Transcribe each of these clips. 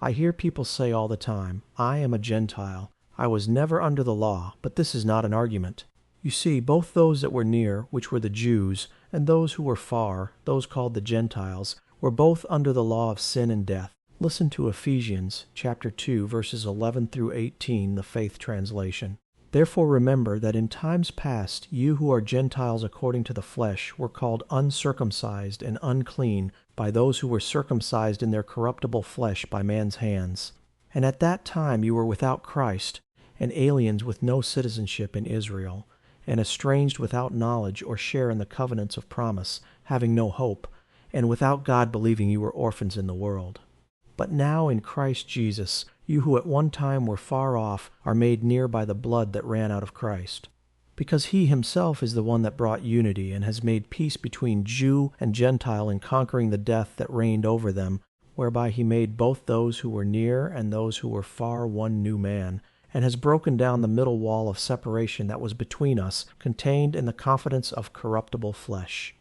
I hear people say all the time, "I am a Gentile. I was never under the law," but this is not an argument. You see, both those that were near, which were the Jews, and those who were far, those called the Gentiles, were both under the law of sin and death. Listen to Ephesians chapter 2, verses 11 through 18, the Faith Translation. "Therefore remember that in times past you who are Gentiles according to the flesh were called uncircumcised and unclean by those who were circumcised in their corruptible flesh by man's hands. And at that time you were without Christ, and aliens with no citizenship in Israel, and estranged without knowledge or share in the covenants of promise, having no hope, and without God, believing you were orphans in the world. But now in Christ Jesus, you who at one time were far off are made near by the blood that ran out of Christ. Because he himself is the one that brought unity and has made peace between Jew and Gentile in conquering the death that reigned over them, whereby he made both those who were near and those who were far one new man, and has broken down the middle wall of separation that was between us, contained in the confidence of corruptible flesh.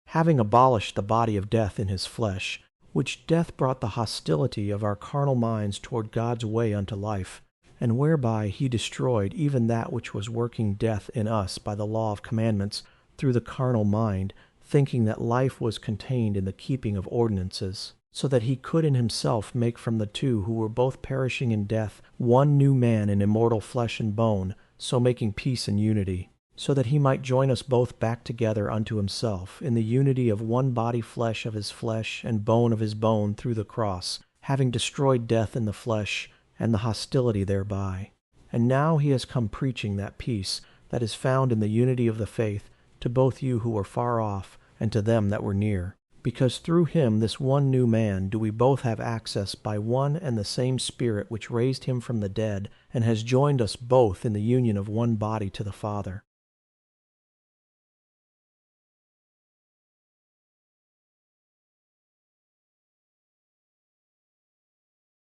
Having abolished the body of death in his flesh, which death brought the hostility of our carnal minds toward God's way unto life, and whereby he destroyed even that which was working death in us by the law of commandments through the carnal mind, thinking that life was contained in the keeping of ordinances, so that he could in himself make from the two who were both perishing in death one new man in immortal flesh and bone, so making peace and unity, so that he might join us both back together unto himself in the unity of one body, flesh of his flesh and bone of his bone, through the cross, having destroyed death in the flesh and the hostility thereby. And now he has come preaching that peace that is found in the unity of the faith to both you who were far off and to them that were near. Because through him, this one new man, do we both have access by one and the same Spirit which raised him from the dead and has joined us both in the union of one body to the Father.